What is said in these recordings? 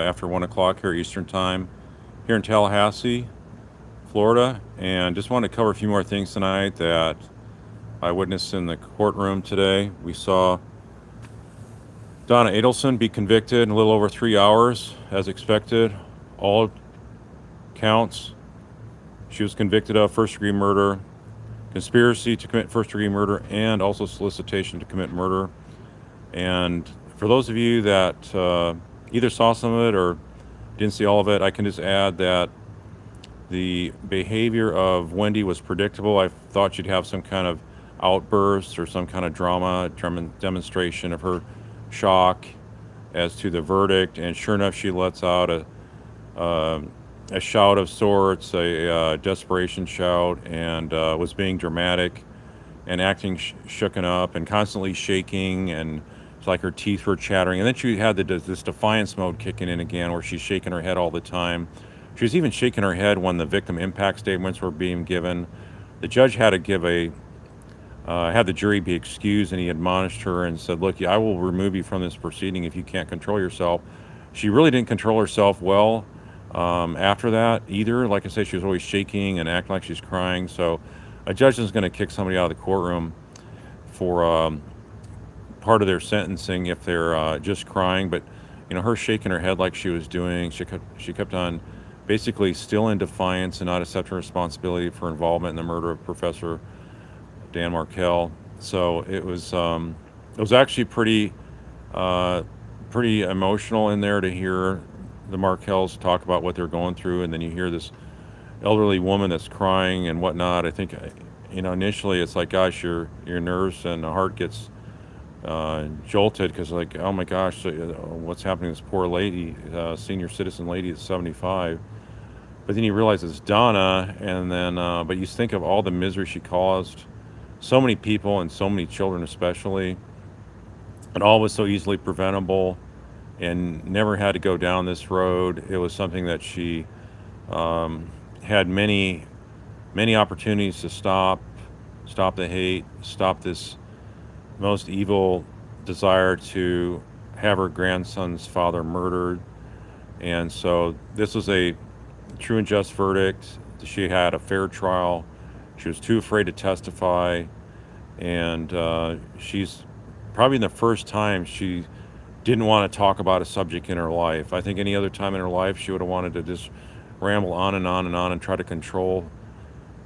after 1 o'clock here Eastern Time here in Tallahassee, Florida. And just want to cover a few more things tonight that I witnessed in the courtroom today. We saw Donna Adelson be convicted in a little over 3 hours, as expected. All counts she was convicted of: first-degree murder, conspiracy to commit first-degree murder, and also solicitation to commit murder. And for those of you that either saw some of it or didn't see all of it, I can just add that the behavior of Wendy was predictable. I thought she'd have some kind of outburst or some kind of drama demonstration of her shock as to the verdict, and sure enough, she lets out a shout of sorts, a desperation shout, and was being dramatic and acting shooken up and constantly shaking, and it's like her teeth were chattering. And then she had this defiance mode kicking in again, where she's shaking her head all the time. She was even shaking her head when the victim impact statements were being given. The judge had to had the jury be excused, and he admonished her and said, "Look, I will remove you from this proceeding if you can't control yourself." She really didn't control herself well after that either. Like I said, she was always shaking and acting like she's crying. So a judge is going to kick somebody out of the courtroom for part of their sentencing if they're just crying. But her shaking her head like she was doing, she kept on basically still in defiance and not accepting responsibility for involvement in the murder of Professor Dan Markell. So it was actually pretty emotional in there to hear the Markells talk about what they're going through, and then you hear this elderly woman that's crying and whatnot. I think initially it's like, gosh, your nerves and the heart gets jolted, because like, oh my gosh, what's happening to this poor lady, senior citizen lady at 75. But then you realize it's Donna, and then but you think of all the misery she caused so many people, and so many children especially, and all was so easily preventable and never had to go down this road. It was something that she had many opportunities to stop the hate, stop this most evil desire to have her grandson's father murdered. And so this was a true and just verdict. She had a fair trial. She was too afraid to testify, and she's probably the first time she didn't want to talk about a subject in her life. I think any other time in her life she would have wanted to just ramble on and on and on and try to control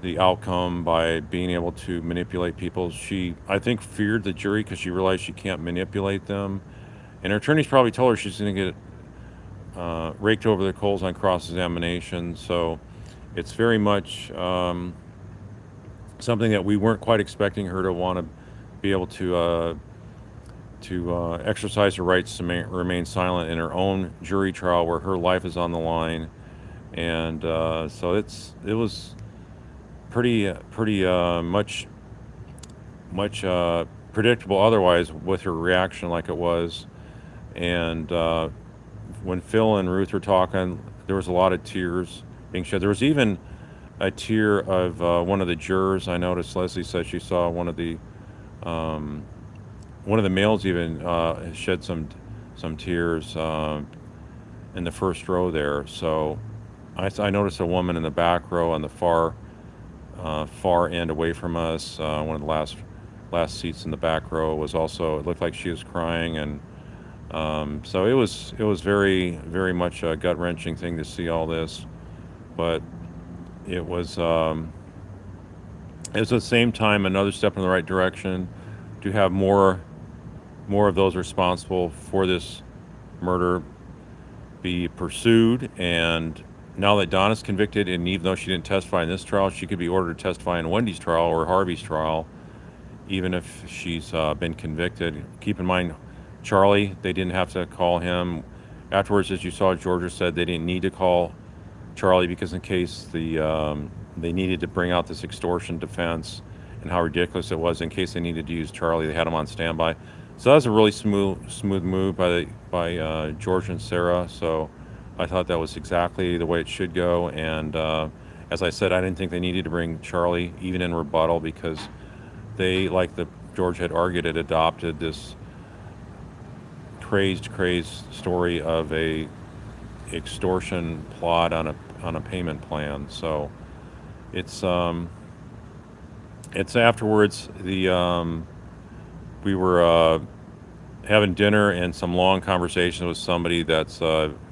the outcome by being able to manipulate people. She, I think, feared the jury because she realized she can't manipulate them, and her attorneys probably told her she's going to get raked over the coals on cross-examination. So it's very much something that we weren't quite expecting her to want to be able to exercise her rights to remain silent in her own jury trial, where her life is on the line. And so it was pretty much predictable otherwise with her reaction like it was. And when Phil and Ruth were talking, there was a lot of tears being shed. There was even a tear of one of the jurors. I noticed Leslie said she saw one of the males even shed some tears in the first row there. So I noticed a woman in the back row on the far end away from us. One of the last seats in the back row was also, it looked like she was crying. And so it was very, very much a gut-wrenching thing to see all this. But it was at the same time another step in the right direction to have more of those responsible for this murder be pursued. And now that Donna's convicted, and even though she didn't testify in this trial, she could be ordered to testify in Wendy's trial or Harvey's trial, even if she's been convicted. Keep in mind, Charlie, they didn't have to call him. Afterwards, as you saw, Georgia said they didn't need to call Charlie because in case they needed to bring out this extortion defense and how ridiculous it was, in case they needed to use Charlie, they had him on standby. So that was a really smooth move by George and Sarah. So I thought that was exactly the way it should go. And as I said, I didn't think they needed to bring Charlie even in rebuttal, because they, like George had argued, had adopted this crazed story of a extortion plot on a payment plan. So it's it's afterwards we were having dinner and some long conversations with somebody that's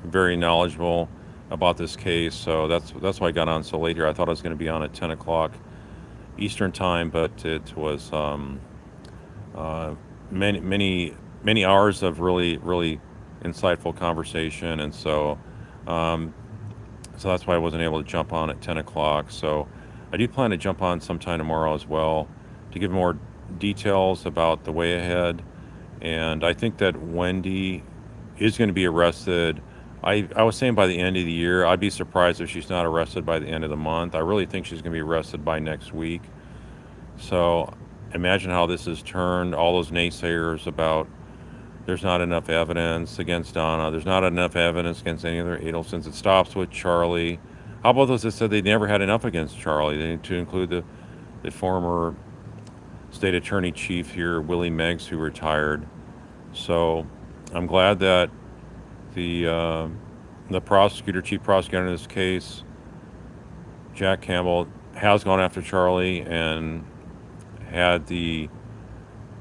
very knowledgeable about this case. So that's why I got on so late here. I thought I was going to be on at 10 o'clock Eastern time, but it was uh, many hours of really insightful conversation, and um, so that's why I wasn't able to jump on at 10 o'clock. So I do plan to jump on sometime tomorrow as well to give more details about the way ahead. And I think that Wendy is going to be arrested. I was saying by the end of the year. I'd be surprised if she's not arrested by the end of the month. I really think she's going to be arrested by next week. So imagine how this has turned. All those naysayers about there's not enough evidence against Donna. There's not enough evidence against any other Adelsons. It stops with Charlie. How about those that said they never had enough against Charlie? They need to include the former state attorney chief here, Willie Meggs, who retired. So I'm glad that the prosecutor, chief prosecutor in this case, Jack Campbell, has gone after Charlie and had the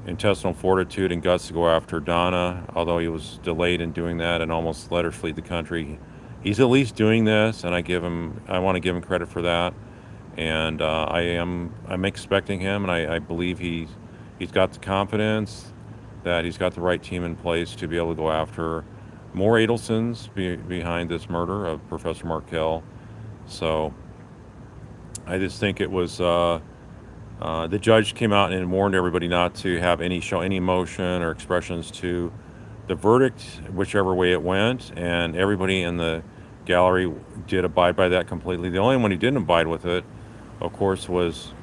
intestinal fortitude and guts to go after Donna, although he was delayed in doing that and almost let her flee the country. He's at least doing this, and I want to give him credit for that. And I'm expecting him, and I believe he's got the confidence that he's got the right team in place to be able to go after more Adelsons behind this murder of Professor Markell. So I just think it was the judge came out and warned everybody not to show any emotion or expressions to the verdict, whichever way it went, and everybody in the gallery did abide by that completely. The only one who didn't abide with it, of course, was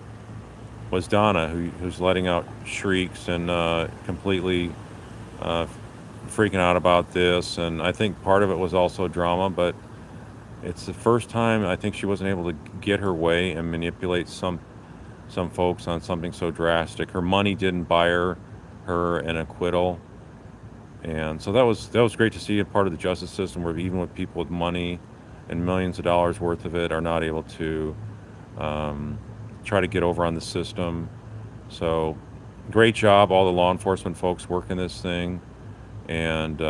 Donna, who's letting out shrieks and completely freaking out about this. And I think part of it was also drama, but it's the first time I think she wasn't able to get her way and manipulate some folks on something so drastic. Her money didn't buy her an acquittal, and so that was great to see a part of the justice system where even with people with money and millions of dollars worth of it are not able to try to get over on the system. So great job, all the law enforcement folks working this thing, and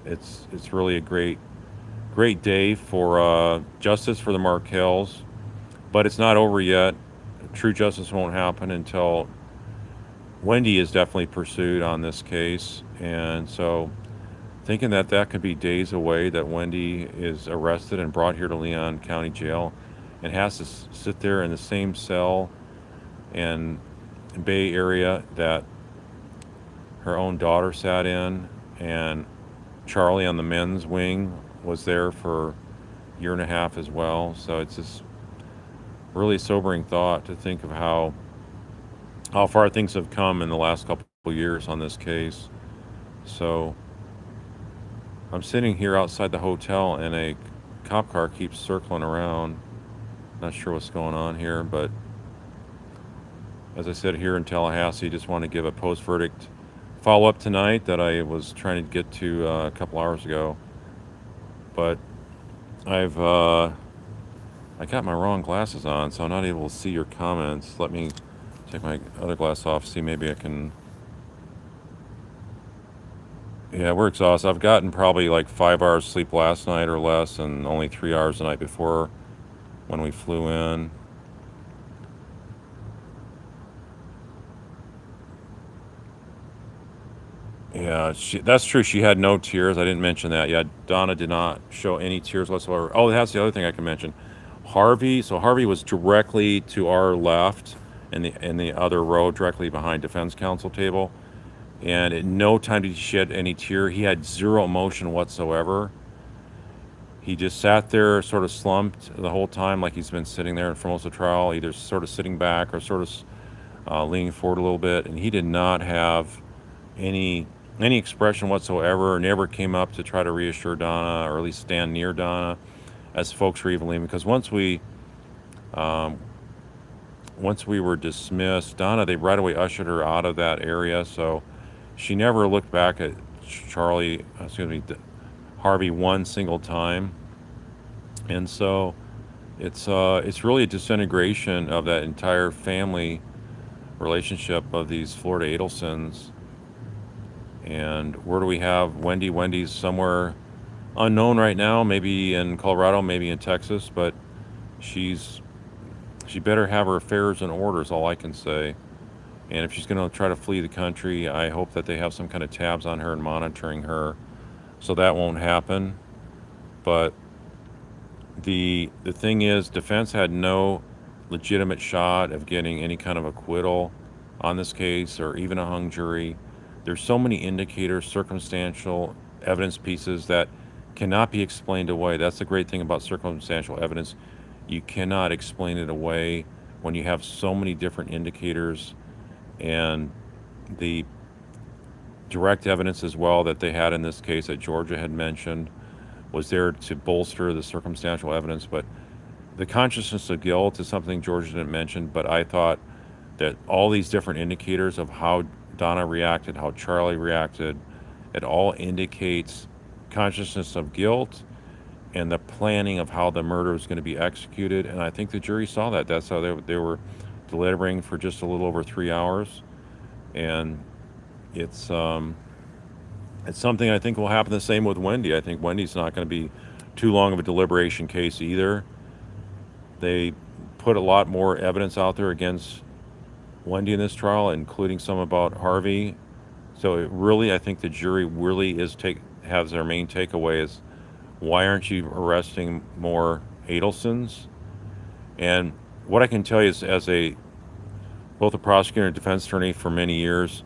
it's really a great day for justice for the Markells, but it's not over yet. True justice won't happen until Wendy is definitely pursued on this case, and so thinking that could be days away that Wendy is arrested and brought here to Leon County Jail and has to sit there in the same cell and Bay Area that her own daughter sat in, and Charlie on the men's wing was there for a year and a half as well. So it's just really sobering thought to think of how far things have come in the last couple of years on this case. So I'm sitting here outside the hotel and a cop car keeps circling around. Not sure what's going on here, but as I said, here in Tallahassee, just want to give a post-verdict follow-up tonight that I was trying to get to a couple hours ago. But I got my wrong glasses on, so I'm not able to see your comments. Let me take my other glass off, see maybe I can... Yeah, we're exhausted. I've gotten probably like 5 hours sleep last night or less, and only 3 hours the night before when we flew in. Yeah, that's true. She had no tears. I didn't mention that. Yeah, Donna did not show any tears whatsoever. Oh, that's the other thing I can mention. Harvey was directly to our left in the other row, directly behind defense counsel table. And at no time did he shed any tear. He had zero emotion whatsoever. He just sat there sort of slumped the whole time, like he's been sitting there for most of the trial, either sort of sitting back or sort of leaning forward a little bit. And he did not have any expression whatsoever, never came up to try to reassure Donna, or at least stand near Donna as folks were even leaving. Because once we were dismissed, Donna, they right away ushered her out of that area, so she never looked back at Harvey one single time. And so it's really a disintegration of that entire family relationship of these Florida Adelsons. And where do we have Wendy? Wendy's somewhere unknown right now, maybe in Colorado, maybe in Texas, but she's she better have her affairs in order, is all I can say. And if she's going to try to flee the country, I hope that they have some kind of tabs on her and monitoring her, so that won't happen. But the thing is, defense had no legitimate shot of getting any kind of acquittal on this case or even a hung jury. There's so many indicators, circumstantial evidence pieces that cannot be explained away. That's the great thing about circumstantial evidence. You cannot explain it away when you have so many different indicators, and the direct evidence as well that they had in this case that Georgia had mentioned was there to bolster the circumstantial evidence. But the consciousness of guilt is something Georgia didn't mention, but I thought that all these different indicators of how Donna reacted, how Charlie reacted, it all indicates consciousness of guilt and the planning of how the murder was going to be executed. And I think the jury saw that. That's how they were deliberating for just a little over 3 hours. And it's it's something I think will happen the same with Wendy. I think Wendy's not going to be too long of a deliberation case either. They put a lot more evidence out there against Wendy in this trial, including some about Harvey. So it really, I think the jury really has their main takeaway is, why aren't you arresting more Adelsons? And what I can tell you is, as a both a prosecutor and defense attorney for many years,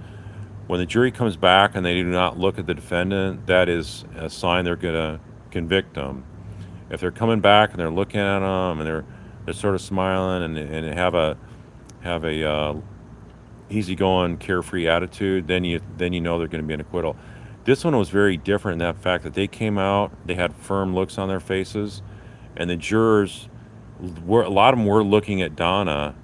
when the jury comes back and they do not look at the defendant, that is a sign they're going to convict them. If they're coming back and they're looking at them and they're sort of smiling and have a easygoing, carefree attitude, then you know they're going to be an acquittal. This one was very different in that fact that they came out, they had firm looks on their faces, and the jurors were, a lot of them were looking at Donna,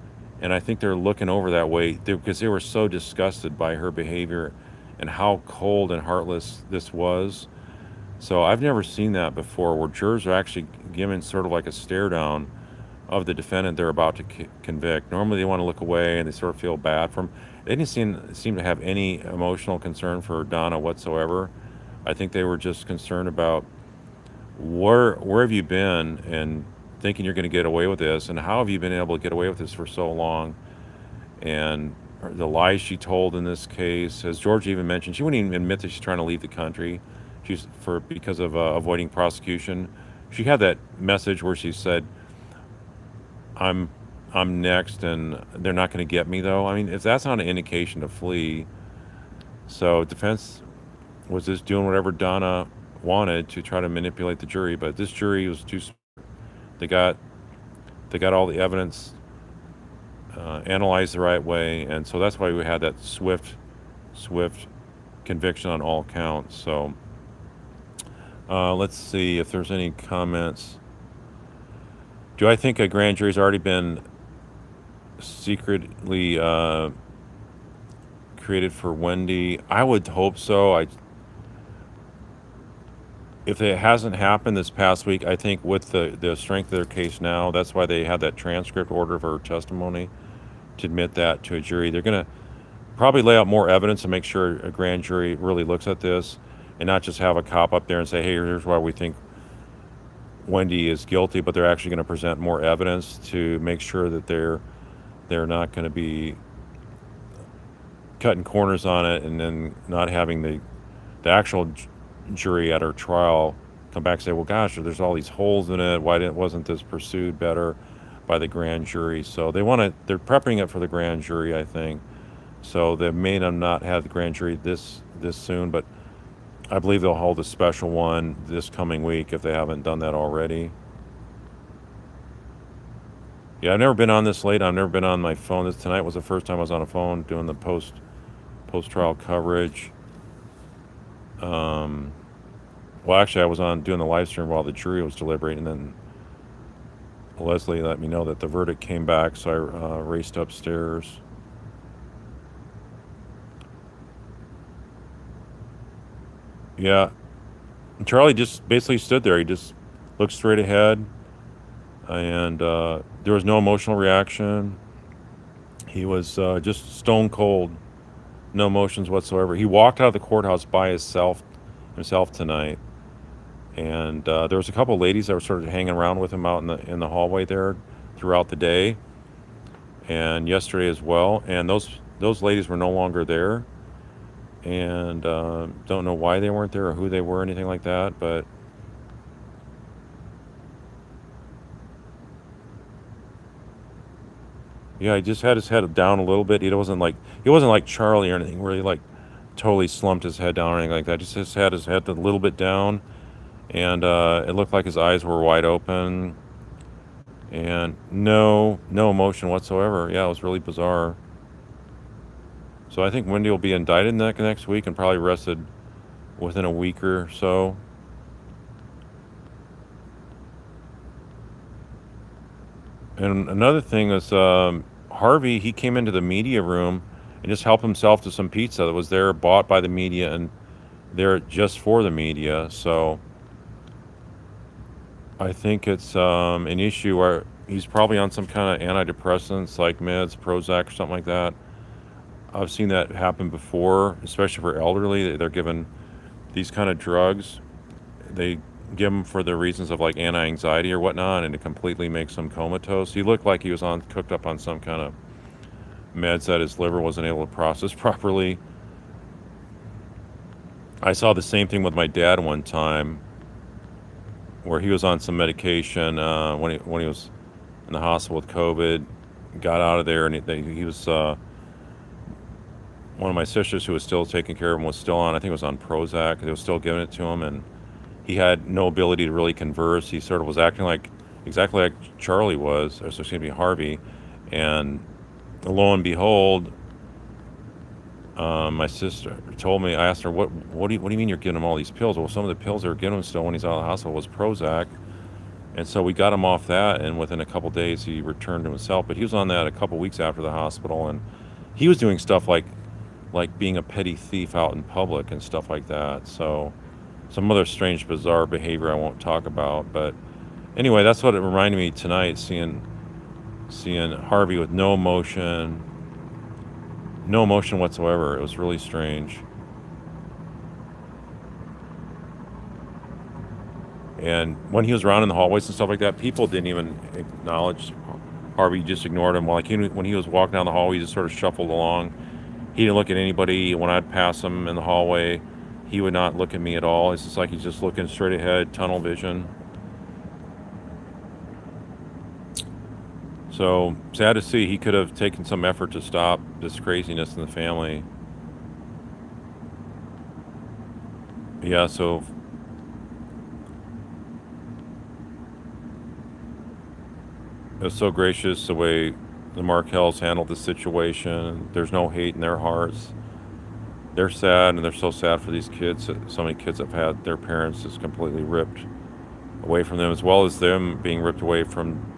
and I think they're looking over that way because they were so disgusted by her behavior and how cold and heartless this was. So I've never seen that before, where jurors are actually given sort of like a stare down of the defendant they're about to convict. Normally they want to look away and they sort of feel bad for him. They didn't seem to have any emotional concern for Donna whatsoever. I think they were just concerned about where have you been and thinking you're going to get away with this, and how have you been able to get away with this for so long, and the lies she told in this case. As George even mentioned, she wouldn't even admit that she's trying to leave the country. She's because of avoiding prosecution. She had that message where she said, I'm next, and they're not going to get me though. I mean, if that's not an indication to flee. So defense was just doing whatever Donna wanted to try to manipulate the jury, but this jury was too. They got all the evidence analyzed the right way, and so that's why we had that swift conviction on all counts. So let's see if there's any comments. Do I think a grand jury's already been secretly created for Wendy? I would hope so. If it hasn't happened this past week, I think with the strength of their case now, that's why they had that transcript order for her testimony to admit that to a jury. They're going to probably lay out more evidence to make sure a grand jury really looks at this and not just have a cop up there and say, hey, here's why we think Wendy is guilty, but they're actually going to present more evidence to make sure that they're not going to be cutting corners on it, and then not having the actual jury at her trial come back and say, well, gosh, there's all these holes in it. Why wasn't this pursued better by the grand jury? So they're prepping it for the grand jury, I think. So they may not have the grand jury this soon, but I believe they'll hold a special one this coming week if they haven't done that already. Yeah, I've never been on this late. I've never been on my phone. Tonight was the first time I was on a phone doing the post-trial coverage. Well, actually, I was on doing the live stream while the jury was deliberating, and then Leslie let me know that the verdict came back, so I raced upstairs. Yeah, Charlie just basically stood there. He just looked straight ahead. and there was no emotional reaction. He was just stone cold, no emotions whatsoever. He walked out of the courthouse by himself tonight, and there was a couple of ladies that were sort of hanging around with him out in the hallway there throughout the day, and yesterday as well. And those ladies were no longer there, and don't know why they weren't there or who they were, anything like that. But yeah, he just had his head down a little bit. He wasn't like Charlie or anything, where he like totally slumped his head down or anything like that. Just had his head a little bit down, and it looked like his eyes were wide open, and no emotion whatsoever. Yeah, it was really bizarre. So I think Wendy will be indicted next week and probably arrested within a week or so. And another thing is, Harvey, he came into the media room and just helped himself to some pizza that was there, bought by the media and there just for the media. So I think it's an issue where he's probably on some kind of antidepressants like meds, Prozac or something like that. I've seen that happen before, especially for elderly. They're given these kind of drugs. They give them for the reasons of like anti-anxiety or whatnot, and it completely makes them comatose. He looked like he was cooked up on some kind of meds that his liver wasn't able to process properly. I saw the same thing with my dad one time, where he was on some medication when he was in the hospital with COVID. Got out of there, and he was one of my sisters who was still taking care of him was still on. I think it was on Prozac. They was still giving it to him, and he had no ability to really converse. He sort of was acting like exactly like Charlie was, or excuse me, Harvey. And lo and behold, my sister told me. I asked her, "What do you mean you're giving him all these pills?" Well, some of the pills they were giving him still when he's out of the hospital was Prozac, and so we got him off that. And within a couple days, he returned to himself. But he was on that a couple weeks after the hospital, and he was doing stuff like being a petty thief out in public and stuff like that. So some other strange, bizarre behavior I won't talk about. But anyway, that's what it reminded me tonight, seeing Harvey with no emotion whatsoever. It was really strange. And when he was around in the hallways and stuff like that, people didn't even acknowledge Harvey. Just ignored him. Like when he was walking down the hallway, he just sort of shuffled along. He didn't look at anybody. When I'd pass him in the hallway, he would not look at me at all. It's just like he's just looking straight ahead, tunnel vision. So sad to see. He could have taken some effort to stop this craziness in the family. Yeah, so it was so gracious the way the Markells handled the situation. There's no hate in their hearts. They're sad, and they're so sad for these kids. So many kids have had their parents just completely ripped away from them, as well as them being ripped away from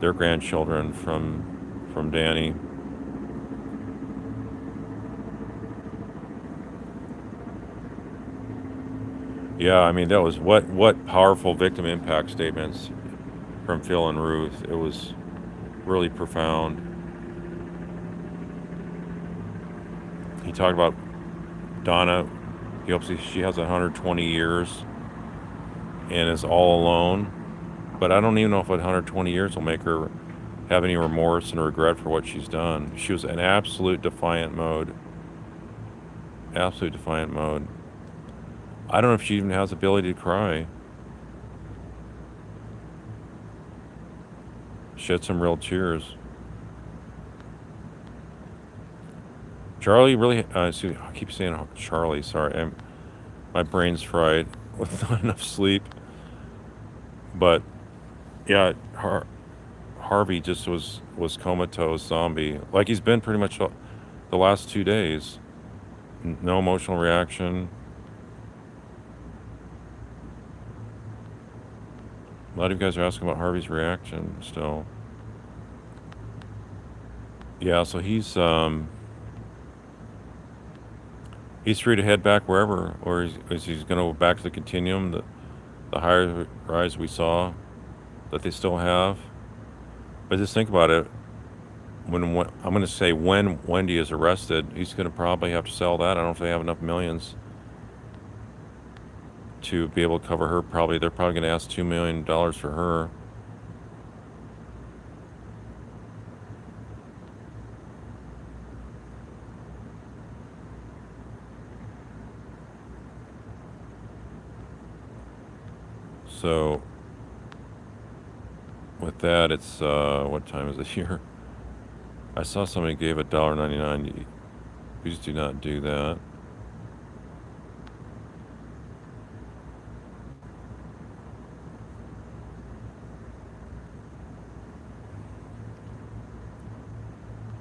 their grandchildren from Danny. Yeah, I mean that was what powerful victim impact statements from Phil and Ruth. It was really profound. He talked about Donna. He hopes she has 120 years and is all alone. But I don't even know if 120 years will make her have any remorse and regret for what she's done. She was in absolute defiant mode. Absolute defiant mode. I don't know if she even has the ability to cry. Shed some real tears. Charlie really, excuse me, I keep saying Charlie, sorry. My brain's fried with not enough sleep. But yeah, Harvey just was comatose zombie, like he's been pretty much the last 2 days. No emotional reaction. A lot of you guys are asking about Harvey's reaction still. Yeah, so he's free to head back wherever, or he's going to go back to the continuum, the higher rise we saw. that they still have. But just think about it. When I'm going to say when Wendy is arrested, he's going to probably have to sell that. I don't know if they have enough millions to be able to cover her. They're probably going to ask $2 million for her. So with that, it's what time is it here? I saw somebody gave $1.99. Please do not do that.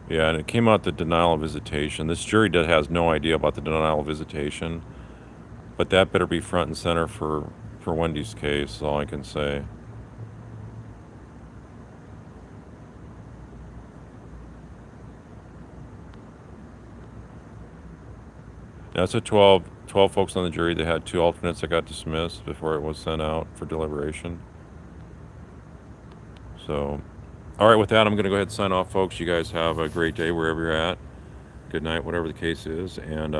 Yeah, and it came out the denial of visitation. This jury has no idea about the denial of visitation, but that better be front and center for Wendy's case, is all I can say. That's a 12 folks on the jury. They had 2 alternates that got dismissed before it was sent out for deliberation. So, all right, with that, I'm going to go ahead and sign off, folks. You guys have a great day wherever you're at. Good night, whatever the case is, and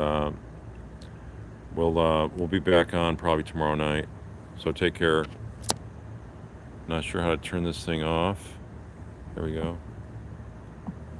we'll be back on probably tomorrow night. So take care. Not sure how to turn this thing off. There we go.